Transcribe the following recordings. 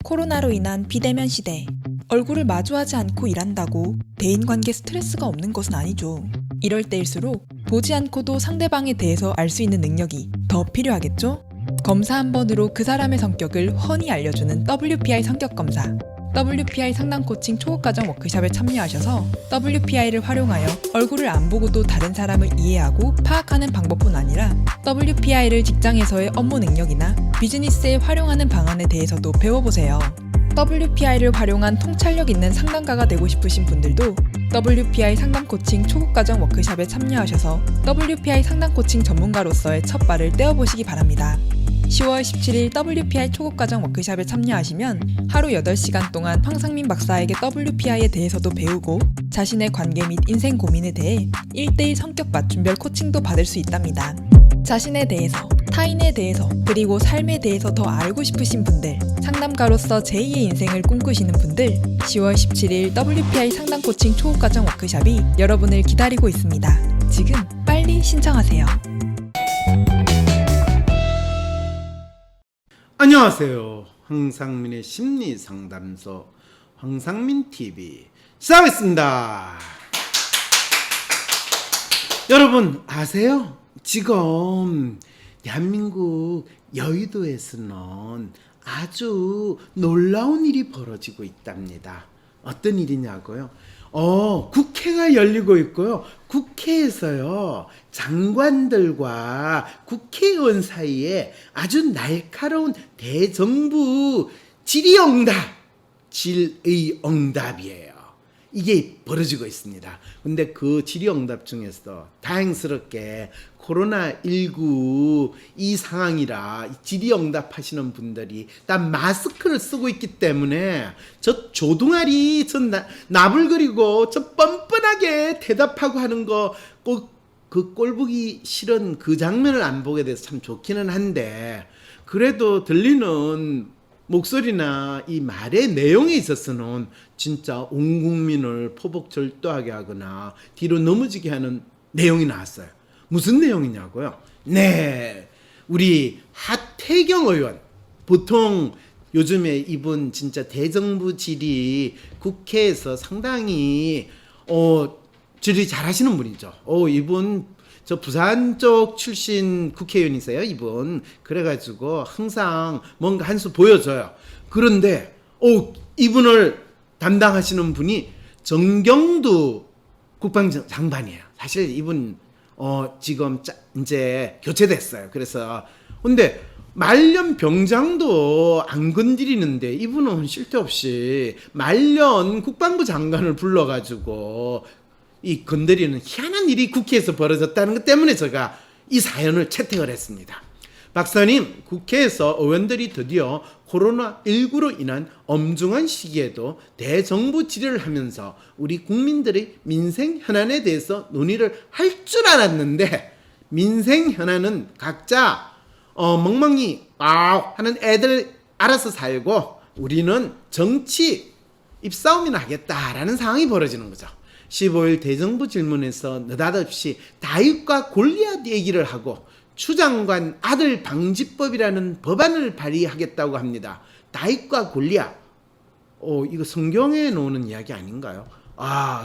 코로나로 인한 비대면 시대. 얼굴을 마주하지 않고 일한다고 대인관계 스트레스가 없는 것은 아니죠. 이럴 때일수록 보지 않고도 상대방에 대해서 알 수 있는 능력이 더 필요하겠죠? 검사 한 번으로 그 사람의 성격을 훤히 알려주는 WPI 성격 검사. WPI 상담 코칭 초급과정 워크숍에 참여하셔서 WPI를 활용하여 얼굴을 안 보고도 다른 사람을 이해하고 파악하는 방법뿐 아니라 WPI를 직장에서의 업무 능력이나 비즈니스에 활용하는 방안에 대해서도 배워보세요. WPI를 활용한 통찰력 있는 상담가가 되고 싶으신 분들도 WPI 상담 코칭 초급과정 워크숍에 참여하셔서 WPI 상담 코칭 전문가로서의 첫 발을 떼어보시기 바랍니다. 10월 17일 WPI 초급과정 워크숍에 참여하시면 하루 8시간 동안 황상민 박사에게 WPI에 대해서도 배우고 자신의 관계 및 인생 고민에 대해 1대1 성격 맞춤별 코칭도 받을 수 있답니다. 자신에 대해서, 타인에 대해서, 그리고 삶에 대해서 더 알고 싶으신 분들, 상담가로서 제2의 인생을 꿈꾸시는 분들, 10월 17일 WPI 상담 코칭 초급과정 워크숍이 여러분을 기다리고 있습니다. 지금 빨리 신청하세요. 안녕하세요. 황상민의 심리상담소 황상민TV 시작하겠습니다. 여러분 아세요? 지금 대한민국 여의도에서는 아주 놀라운 일이 벌어지고 있답니다. 어떤 일이냐고요? 국회가 열리고 있고요. 국회에서요, 장관들과 국회의원 사이에 아주 날카로운 대정부 질의응답이에요. 이게 벌어지고 있습니다. 근데 그 질의응답 중에서 다행스럽게 코로나19 이 상황이라 질의응답 하시는 분들이 다 마스크를 쓰고 있기 때문에 저 조동아리 저 나불거리고 저 뻔뻔하게 대답하고 하는 거 꼭 그 꼴보기 싫은 그 장면을 안 보게 돼서 참 좋기는 한데, 그래도 들리는 목소리나 이 말의 내용에 있어서는 진짜 온 국민을 포복절도하게 하거나 뒤로 넘어지게 하는 내용이 나왔어요. 무슨 내용이냐고요? 네, 우리 하태경 의원, 보통 요즘에 이분 진짜 대정부 질의 국회에서 상당히 질의 잘하시는 분이죠. 이분 저 부산 쪽 출신 국회의원이세요, 이분. 그래가지고 항상 뭔가 한 수 보여줘요. 그런데 이분을 담당하시는 분이 정경두 국방장관이에요. 사실 이분 지금 이제 교체됐어요. 그래서 근데 말년 병장도 안 건드리는데 이분은 쓸데없이 말년 국방부 장관을 불러가지고 이 건드리는 희한한 일이 국회에서 벌어졌다는 것 때문에 제가 이 사연을 채택을 했습니다. 박사님, 국회에서 의원들이 드디어 코로나19로 인한 엄중한 시기에도 대정부 질의를 하면서 우리 국민들의 민생 현안에 대해서 논의를 할 줄 알았는데, 민생 현안은 각자 멍멍이 하는 애들 알아서 살고 우리는 정치 입싸움이나 하겠다라는 상황이 벌어지는 거죠. 15일 대정부 질문에서 느닷없이 다윗과 골리앗 얘기를 하고 추장관 아들 방지법이라는 법안을 발의하겠다고 합니다. 다윗과 골리앗, 이거 성경에 나오는 이야기 아닌가요?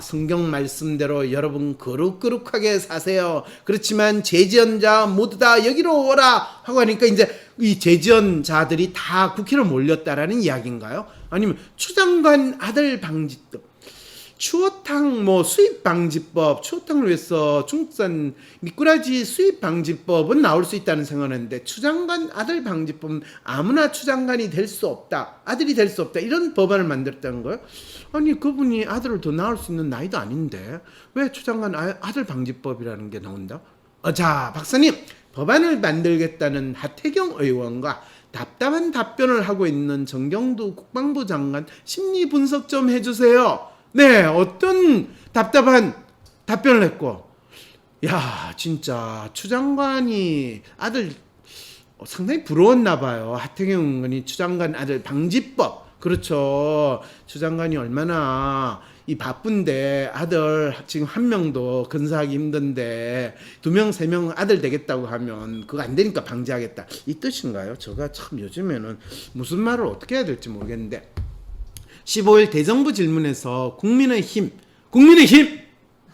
성경 말씀대로 여러분 거룩거룩하게 사세요. 그렇지만 죄지은 자 모두 다 여기로 오라 하고 하니까 이제 이 죄지은 자들이 다 국회로 몰렸다라는 이야기인가요? 아니면 추장관 아들 방지법, 추어탕 수입 방지법, 추어탕을 위해서 중국산 미꾸라지 수입 방지법은 나올 수 있다는 생각하는데, 추장관 아들 방지법은 아무나 추장관이 될 수 없다, 아들이 될 수 없다, 이런 법안을 만들었다는 거예요. 아니, 그분이 아들을 더 낳을 수 있는 나이도 아닌데 왜 추장관 아들 방지법이라는 게 나온다? 자, 박사님, 법안을 만들겠다는 하태경 의원과 답답한 답변을 하고 있는 정경두 국방부 장관 심리 분석 좀 해주세요. 네, 어떤 답답한 답변을 했고, 진짜 추 장관이 아들 상당히 부러웠나 봐요. 하태경 의원이 추 장관 아들 방지법 그렇죠. 추 장관이 얼마나 이 바쁜데 아들 지금 한 명도 건사하기 힘든데 2명, 3명 아들 되겠다고 하면 그거 안 되니까 방지하겠다. 이 뜻인가요? 제가 참 요즘에는 무슨 말을 어떻게 해야 될지 모르겠는데 15일 대정부 질문에서 국민의힘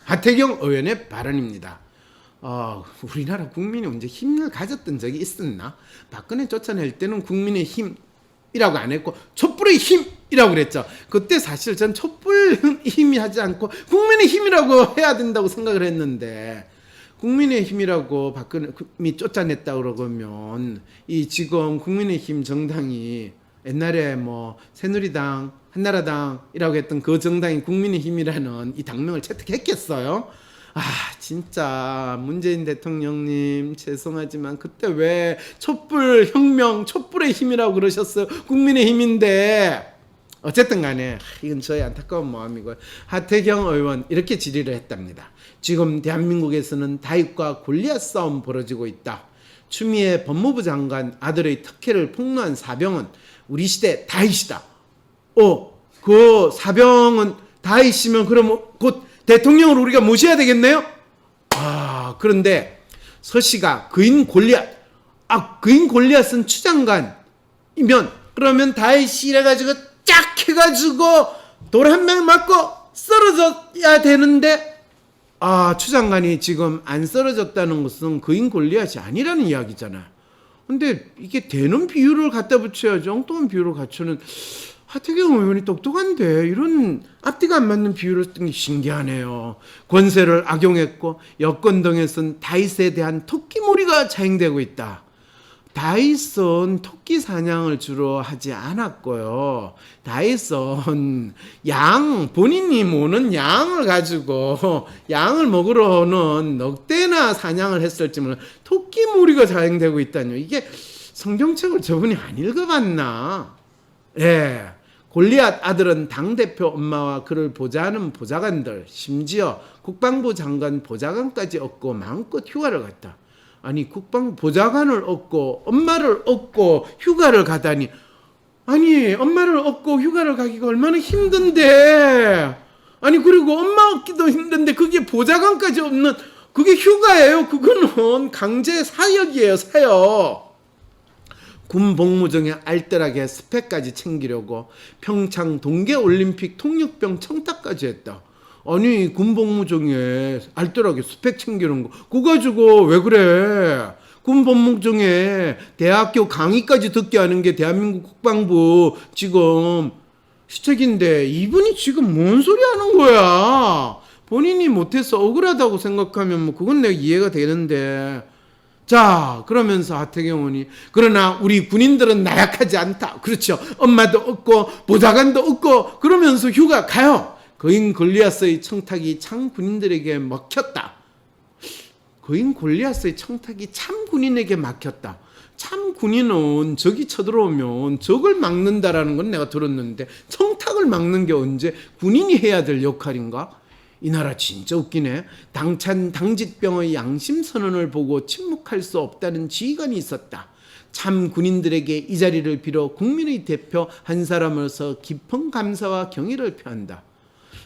하태경 의원의 발언입니다. 우리나라 국민이 언제 힘을 가졌던 적이 있었나? 박근혜 쫓아낼 때는 국민의힘이라고 안 했고 촛불의 힘이라고 그랬죠. 그때 사실 전 촛불 힘이 하지 않고 국민의 힘이라고 해야 된다고 생각을 했는데 국민의힘이라고 박근혜이 쫓아냈다 그러면 이 지금 국민의힘 정당이 옛날에 뭐 새누리당, 한나라당이라고 했던 그 정당이 국민의힘이라는 이 당명을 채택했겠어요? 진짜 문재인 대통령님 죄송하지만 그때 왜 촛불 혁명, 촛불의 힘이라고 그러셨어요? 국민의 힘인데 어쨌든 간에 이건 저의 안타까운 마음이고요. 하태경 의원 이렇게 질의를 했답니다. 지금 대한민국에서는 다윗과 골리앗 싸움 벌어지고 있다. 추미애 법무부 장관 아들의 특혜를 폭로한 사병은 우리 시대 다윗이다. 그 사병은 다윗이면 그럼 곧 대통령을 우리가 모셔야 되겠네요? 그런데 서씨가 그인 골리앗은 추 장관이면 그러면 다윗이 이래가지고 쫙 해가지고 돌 한 명 맞고 쓰러져야 되는데 추 장관이 지금 안 쓰러졌다는 것은 그인 골리앗이 아니라는 이야기잖아요. 근데 이게 되는 비유를 갖다 붙여야죠. 엉뚱한 비유를 갖추는 하태경 의원이 똑똑한데 이런 앞뒤가 안 맞는 비유를 쓴 게 신기하네요. 권세를 악용했고 여권 등에선 다윗에 대한 토끼몰이가 자행되고 있다. 다윗은 토끼 사냥을 주로 하지 않았고요. 다윗은 본인이 모는 양을 가지고 양을 먹으러는 넉 대나 사냥을 했을지 몰라 토끼몰이가 자행되고 있다뇨. 이게 성경책을 저분이 안 읽어봤나? 예. 골리앗 아들은 당대표 엄마와 그를 보좌하는 보좌관들, 심지어 국방부 장관 보좌관까지 얻고 마음껏 휴가를 갔다. 아니 국방부 보좌관을 얻고 엄마를 얻고 휴가를 가다니, 아니 엄마를 얻고 휴가를 가기가 얼마나 힘든데, 아니 그리고 엄마 얻기도 힘든데 그게 보좌관까지 없는 그게 휴가예요? 그거는 강제 사역이에요, 사역. 군 복무 중에 알뜰하게 스펙까지 챙기려고 평창 동계올림픽 통육병 청탁까지 했다. 아니 군 복무 중에 알뜰하게 스펙 챙기는 거 그거 가지고 왜 그래? 군 복무 중에 대학교 강의까지 듣게 하는 게 대한민국 국방부 지금 시책인데 이분이 지금 뭔 소리 하는 거야? 본인이 못해서 억울하다고 생각하면 뭐 그건 내가 이해가 되는데, 자 그러면서 하태경 의원이 그러나 우리 군인들은 나약하지 않다. 그렇죠. 엄마도 없고 보좌관도 없고 그러면서 휴가 가요. 거인 골리앗의 청탁이 참 군인들에게 먹혔다. 거인 골리앗의 청탁이 참 군인에게 막혔다. 참 군인은 적이 쳐들어오면 적을 막는다라는 건 내가 들었는데 청탁을 막는 게 언제 군인이 해야 될 역할인가? 이 나라 진짜 웃기네. 당직병의 양심선언을 보고 침묵할 수 없다는 지휘관이 있었다. 참 군인들에게 이 자리를 빌어 국민의 대표 한 사람으로서 깊은 감사와 경의를 표한다.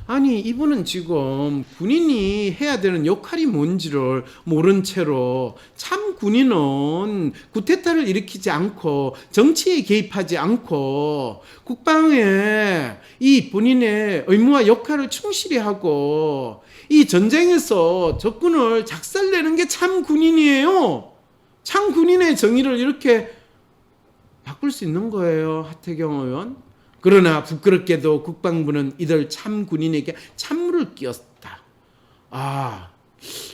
아니 이분은 지금 군인이 해야 되는 역할이 뭔지를 모른 채로 참 군인은 쿠데타를 일으키지 않고 정치에 개입하지 않고 국방에 이 본인의 의무와 역할을 충실히 하고 이 전쟁에서 적군을 작살내는 게 참 군인이에요. 참 군인의 정의를 이렇게 바꿀 수 있는 거예요, 하태경 의원. 그러나 부끄럽게도 국방부는 이들 참 군인에게 찬물을 끼얹었다.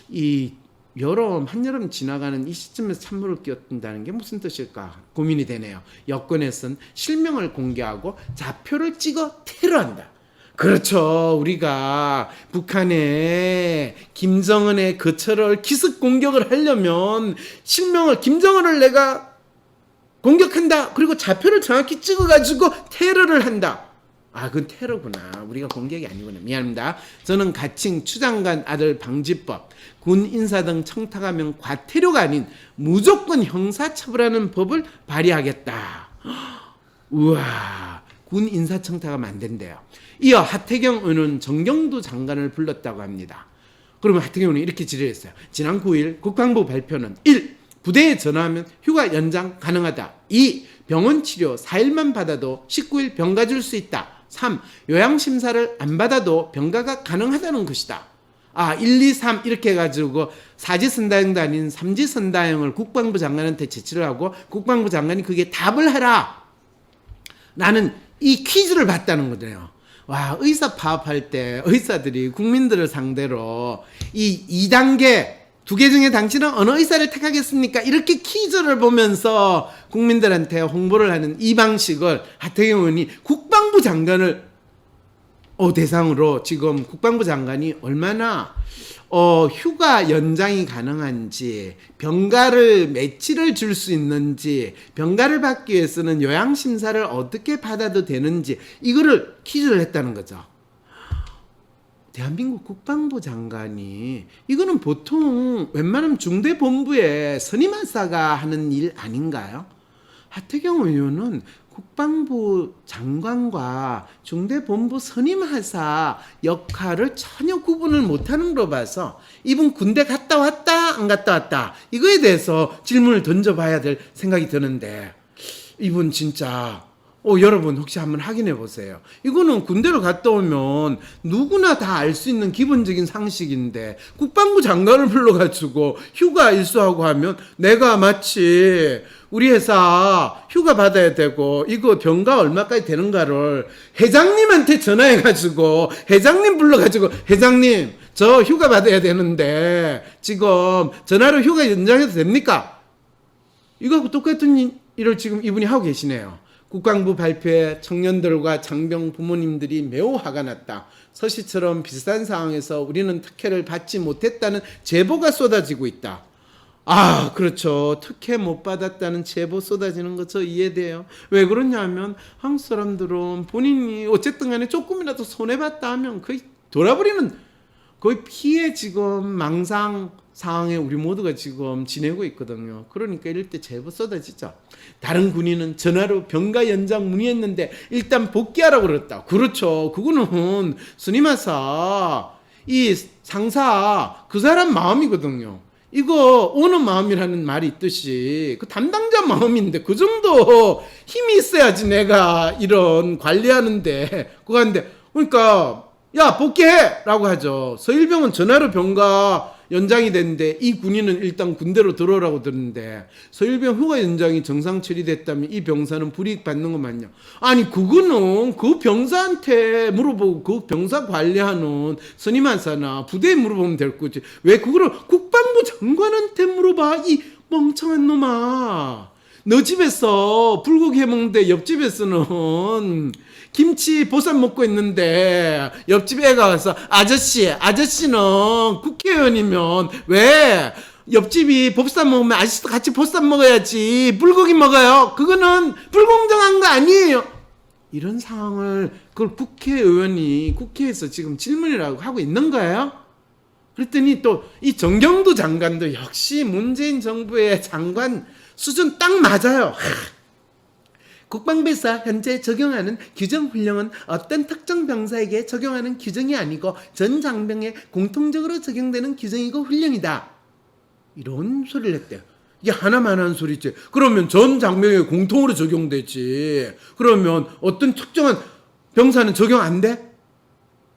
이 한여름 지나가는 이 시점에서 찬물을 끼얹는다는 게 무슨 뜻일까 고민이 되네요. 여권에선 실명을 공개하고 좌표를 찍어 테러한다. 그렇죠. 우리가 북한에 김정은의 거처를 기습 공격을 하려면 실명을 김정은을 내가 공격한다. 그리고 좌표를 정확히 찍어가지고 테러를 한다. 그건 테러구나. 우리가 공격이 아니구나. 미안합니다. 저는 가칭 추 장관 아들 방지법, 군 인사 등 청탁하면 과태료가 아닌 무조건 형사처벌하는 법을 발의하겠다. 우와. 군 인사청탁하면 안 된대요. 이어 하태경 의원은 정경두 장관을 불렀다고 합니다. 그러면 하태경 의원이 이렇게 질의했어요. 지난 9일 국방부 발표는 1. 부대에 전화하면 휴가 연장 가능하다. 2. 병원 치료 4일만 받아도 19일 병가 줄 수 있다. 3. 요양심사를 안 받아도 병가가 가능하다는 것이다. 1, 2, 3 이렇게 해가지고 사지선다형도 아닌 삼지선다형을 국방부 장관한테 제출을 하고 국방부 장관이 그게 답을 해라. 나는 이 퀴즈를 봤다는 거네요. 와, 의사 파업할 때 의사들이 국민들을 상대로 이 2단계 2개 중에 당신은 어느 의사를 택하겠습니까? 이렇게 퀴즈를 보면서 국민들한테 홍보를 하는 이 방식을 하태경 의원이 국방부 장관을 대상으로 지금 국방부 장관이 얼마나 휴가 연장이 가능한지, 병가를 며칠을 줄 수 있는지, 병가를 받기 위해서는 요양심사를 어떻게 받아도 되는지 이거를 퀴즈를 했다는 거죠. 대한민국 국방부 장관이 이거는 보통 웬만하면 중대본부의 선임하사가 하는 일 아닌가요? 하태경 의원은 국방부 장관과 중대본부 선임하사 역할을 전혀 구분을 못하는 걸로 봐서 이분 군대 갔다 왔다 안 갔다 왔다 이거에 대해서 질문을 던져봐야 될 생각이 드는데 이분 진짜 여러분 혹시 한번 확인해 보세요. 이거는 군대를 갔다 오면 누구나 다 알 수 있는 기본적인 상식인데 국방부 장관을 불러가지고 휴가 일수하고 하면 내가 마치 우리 회사 휴가 받아야 되고 이거 병가 얼마까지 되는가를 회장님한테 전화해가지고 회장님 불러가지고 회장님 저 휴가 받아야 되는데 지금 전화로 휴가 연장해도 됩니까? 이거하고 똑같은 일을 지금 이분이 하고 계시네요. 국방부 발표에 청년들과 장병 부모님들이 매우 화가 났다. 서시처럼 비슷한 상황에서 우리는 특혜를 받지 못했다는 제보가 쏟아지고 있다. 그렇죠. 특혜 못 받았다는 제보 쏟아지는 거 저 이해돼요. 왜 그러냐면 한국 사람들은 본인이 어쨌든 간에 조금이라도 손해봤다 하면 거의 돌아버리는 거의 피해 지금 망상 상황에 우리 모두가 지금 지내고 있거든요. 그러니까 이럴 때 제보 쏟아지죠. 다른 군인은 전화로 병가 연장 문의했는데 일단 복귀하라고 그랬다. 그렇죠. 그거는 스님하사 이 상사 그 사람 마음이거든요. 이거 오는 마음이라는 말이 있듯이 그 담당자 마음인데 그 정도 힘이 있어야지 내가 이런 관리하는데 그거 하는데 그러니까 야 복귀해! 라고 하죠. 서일병은 전화로 병가 연장이 됐는데 이 군인은 일단 군대로 들어오라고 들었는데 서일병 휴가 연장이 정상 처리됐다면 이 병사는 불이익 받는 거 맞냐? 아니 그거는 그 병사한테 물어보고 그 병사 관리하는 선임한사나 부대에 물어보면 될 거지. 왜 그거를 국방부 장관한테 물어봐 이 멍청한 놈아. 너 집에서 불고기 해먹는데 옆집에서는 김치 보쌈 먹고 있는데 옆집 애가 와서 아저씨는 국회의원이면 왜 옆집이 보쌈 먹으면 아저씨도 같이 보쌈 먹어야지 불고기 먹어요. 그거는 불공정한 거 아니에요. 이런 상황을 그걸 국회의원이 국회에서 지금 질문이라고 하고 있는 거예요. 그랬더니 또 이 정경두 장관도 역시 문재인 정부의 장관 수준 딱 맞아요. 국방부에서 현재 적용하는 규정훈령은 어떤 특정 병사에게 적용하는 규정이 아니고 전 장병에 공통적으로 적용되는 규정이고 훈령이다. 이런 소리를 했대요. 이게 하나만 하는 소리지. 그러면 전 장병에 공통으로 적용되지. 그러면 어떤 특정한 병사는 적용 안 돼?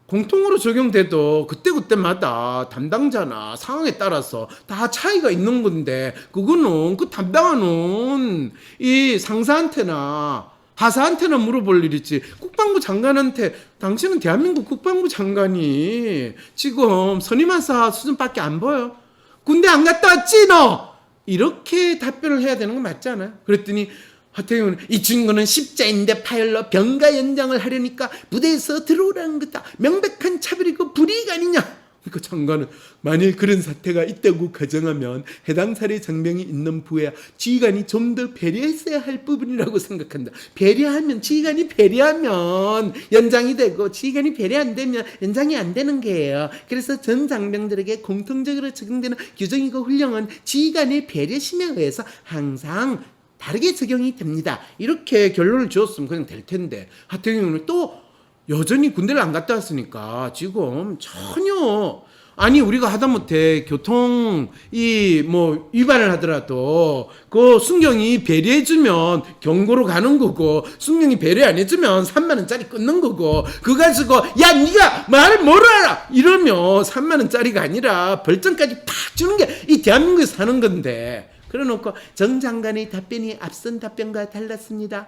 공통으로 적용돼도 그때그때마다 담당자나 상황에 따라서 다 차이가 있는 건데 그거는 그 담당하는 이 상사한테나 하사한테나 물어볼 일이지 국방부 장관한테 당신은 대한민국 국방부 장관이 지금 선임하사 수준밖에 안 보여? 군대 안 갔다 왔지 너? 이렇게 답변을 해야 되는 거 맞지 않아요? 그랬더니 하태경은 이 친구는 십자인대 파열로 병가 연장을 하려니까 부대에서 들어오라는 거다. 명백한 차별이고 불이익 아니냐. 그러니까 장관은 만일 그런 사태가 있다고 가정하면 해당 사례 장병이 있는 부야 지휘관이 좀 더 배려했어야 할 부분이라고 생각한다. 배려하면 지휘관이 배려하면 연장이 되고 지휘관이 배려 안 되면 연장이 안 되는 거예요. 그래서 전 장병들에게 공통적으로 적용되는 규정이고 훈령은 지휘관의 배려심에 의해서 항상 다르게 적용이 됩니다. 이렇게 결론을 지었으면 그냥 될 텐데 하태경은 또 여전히 군대를 안 갔다 왔으니까 지금 전혀 아니 우리가 하다못해 교통 위반을 하더라도 그 순경이 배려해주면 경고로 가는 거고 순경이 배려 안 해주면 3만 원짜리 끊는 거고 그거 가지고 야 네가 말을 뭐를 알아 이러면 3만 원짜리가 아니라 벌점까지 팍 주는 게 이 대한민국에서 사는 건데 그래놓고 정 장관의 답변이 앞선 답변과 달랐습니다.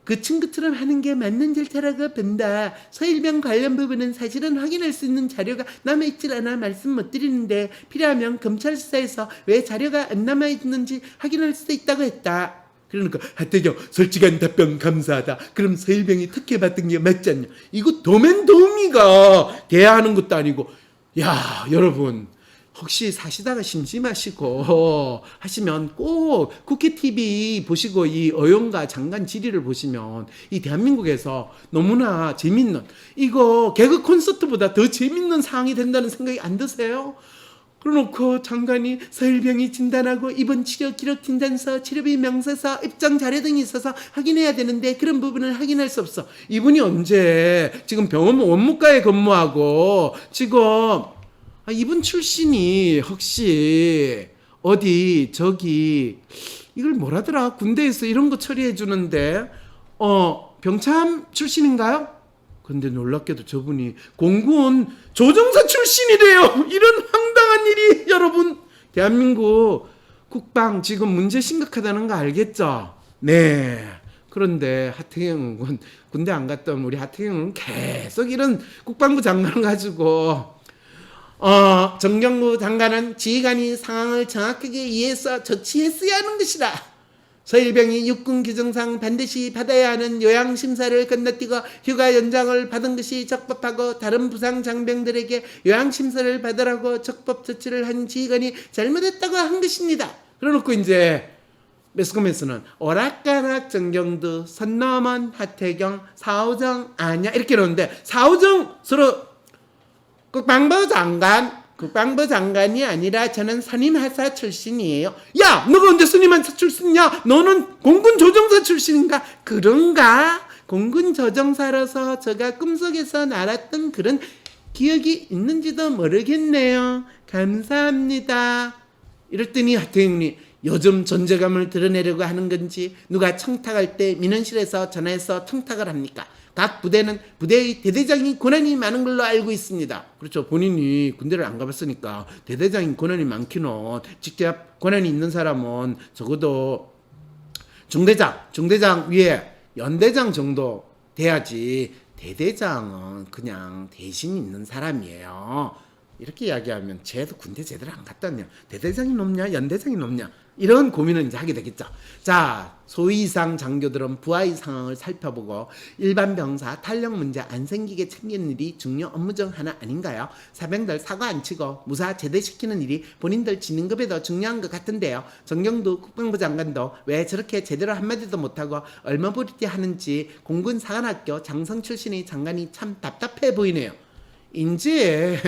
그 친구처럼 하는 게 맞는 절차라고 본다. 서일병 관련 부분은 사실은 확인할 수 있는 자료가 남아있질 않아 말씀 못 드리는데 필요하면 검찰 수사에서 왜 자료가 안 남아있는지 확인할 수도 있다고 했다. 그러니까 하태경 솔직한 답변 감사하다. 그럼 서일병이 특혜받은 게 맞지 않냐. 이거 도맨도우미가 대하는 것도 아니고 야 여러분 혹시 사시다가 심심하시고 하시면 꼭 국회 TV 보시고 이 어용과 장관 질의를 보시면 이 대한민국에서 너무나 재밌는 이거 개그 콘서트보다 더 재밌는 상황이 된다는 생각이 안 드세요? 그러놓고 장관이 서일병이 진단하고 입원 치료 기록 진단서, 치료비 명세서, 입장 자료 등이 있어서 확인해야 되는데 그런 부분을 확인할 수 없어. 이분이 언제 지금 병원 원무과에 근무하고 지금 이분 출신이 혹시 어디 저기 이걸 뭐라더라 군대에서 이런 거 처리해 주는데 병참 출신인가요? 근데 놀랍게도 저분이 공군 조정사 출신이래요. 이런 황당한 일이 여러분 대한민국 국방 지금 문제 심각하다는 거 알겠죠? 네. 그런데 하태경 군 군대 안 갔던 우리 하태경은 계속 이런 국방부 장관을 가지고 정경구 장관은 지휘관이 상황을 정확하게 이해해서 조치했어야 하는 것이다. 서일병이 육군 규정상 반드시 받아야 하는 요양심사를 건너뛰고 휴가 연장을 받은 것이 적법하고 다른 부상 장병들에게 요양심사를 받으라고 적법 조치를 한 지휘관이 잘못했다고 한 것입니다. 그래놓고 이제 매스컴에서는 오락가락 정경두 선 넘은 하태경 사오정 아냐 이렇게 나오는데 사오정 서로 국방부 장관이 아니라 저는 선임하사 출신이에요. 야, 너가 언제 선임하사 출신이야? 너는 공군 조정사 출신인가? 그런가? 공군 조정사라서 제가 꿈속에서 날았던 그런 기억이 있는지도 모르겠네요. 감사합니다. 이랬더니 하태경이 요즘 존재감을 드러내려고 하는 건지 누가 청탁할 때 민원실에서 전화해서 청탁을 합니까? 각 부대는 부대의 대대장이 권한이 많은 걸로 알고 있습니다. 그렇죠. 본인이 군대를 안 가봤으니까 대대장이 권한이 많기는 직접 권한이 있는 사람은 적어도 중대장 위에 연대장 정도 돼야지 대대장은 그냥 대신 있는 사람이에요. 이렇게 이야기하면 쟤도 군대 제대로 안 갔다냐 대대장이 높냐 연대장이 높냐 이런 고민을 이제 하게 되겠죠. 자, 소위상 장교들은 부하의 상황을 살펴보고 일반 병사 탄력 문제 안 생기게 챙기는 일이 중요 업무 중 하나 아닌가요? 사병들 사고 안 치고 무사 제대시키는 일이 본인들 진급에도 중요한 것 같은데요. 정경두 국방부 장관도 왜 저렇게 제대로 한마디도 못하고 얼마부리티 하는지 공군 사관학교 장성 출신의 장관이 참 답답해 보이네요. 이제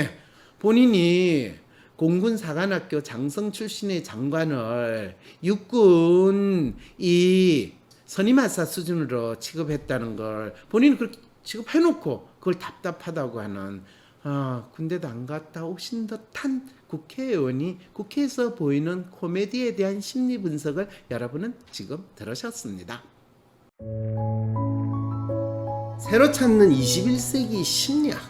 본인이 공군 사관학교 장성 출신의 장관을 육군 이 선임하사 수준으로 취급했다는 걸 본인이 그렇게 취급해놓고 그걸 답답하다고 하는 군대도 안 갔다 오신 듯한 국회의원이 국회에서 보이는 코미디에 대한 심리 분석을 여러분은 지금 들으셨습니다. 새로 찾는 21세기 심리학.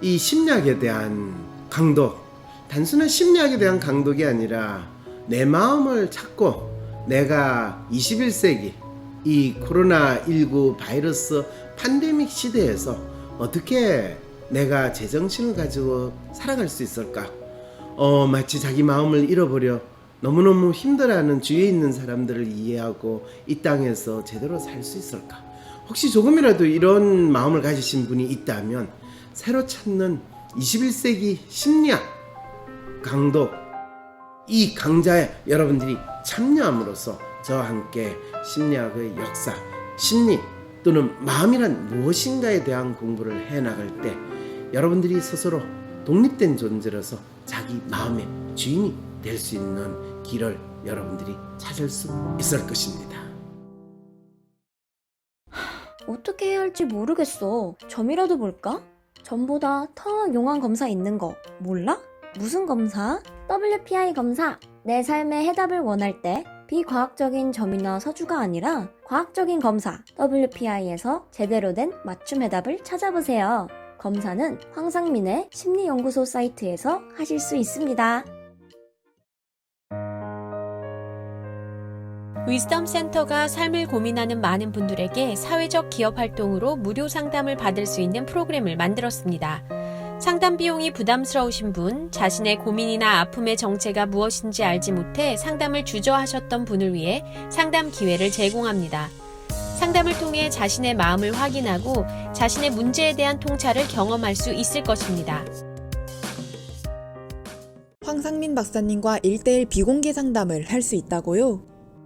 이 심리학에 대한 강도 단순한 심리학에 대한 강독이 아니라 내 마음을 찾고 내가 21세기 이 코로나19 바이러스 팬데믹 시대에서 어떻게 내가 제정신을 가지고 살아갈 수 있을까? 마치 자기 마음을 잃어버려 너무너무 힘들어하는 주위에 있는 사람들을 이해하고 이 땅에서 제대로 살 수 있을까? 혹시 조금이라도 이런 마음을 가지신 분이 있다면 새로 찾는 21세기 심리학 강독 이 강좌에 여러분들이 참여함으로써 저와 함께 심리학의 역사, 심리 또는 마음이란 무엇인가에 대한 공부를 해나갈 때 여러분들이 스스로 독립된 존재로서 자기 마음의 주인이 될 수 있는 길을 여러분들이 찾을 수 있을 것입니다. 어떻게 해야 할지 모르겠어. 점이라도 볼까? 점보다 더 용한 검사 있는 거 몰라? 무슨 검사? WPI 검사. 내 삶의 해답을 원할 때 비과학적인 점이나 서주가 아니라 과학적인 검사 WPI에서 제대로 된 맞춤 해답을 찾아보세요. 검사는 황상민의 심리연구소 사이트에서 하실 수 있습니다. 위즈덤 센터가 삶을 고민하는 많은 분들에게 사회적 기업 활동으로 무료 상담을 받을 수 있는 프로그램을 만들었습니다. 상담 비용이 부담스러우신 분, 자신의 고민이나 아픔의 정체가 무엇인지 알지 못해 상담을 주저하셨던 분을 위해 상담 기회를 제공합니다. 상담을 통해 자신의 마음을 확인하고 자신의 문제에 대한 통찰을 경험할 수 있을 것입니다. 황상민 박사님과 1대1 비공개 상담을 할 수 있다고요?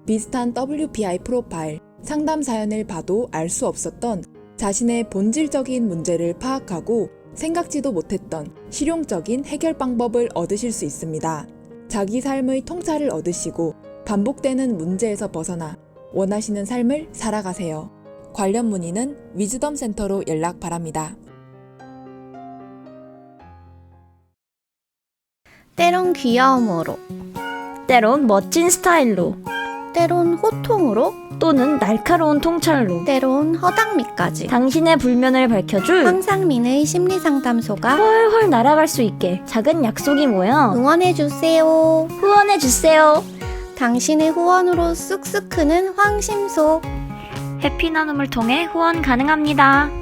비슷한 WPI 프로파일, 상담 사연을 봐도 알 수 없었던 자신의 본질적인 문제를 파악하고 생각지도 못했던 실용적인 해결 방법을 얻으실 수 있습니다. 자기 삶의 통찰을 얻으시고 반복되는 문제에서 벗어나 원하시는 삶을 살아가세요. 관련 문의는 위즈덤 센터로 연락 바랍니다. 때론 귀여움으로, 때론 멋진 스타일로, 때론 호통으로, 또는 날카로운 통찰로, 때론 허당미까지 당신의 불면을 밝혀줄 황상민의 심리상담소가 훨훨 날아갈 수 있게 작은 약속이 모여 응원해주세요. 후원해주세요. 당신의 후원으로 쑥쑥 크는 황심소. 해피 나눔을 통해 후원 가능합니다.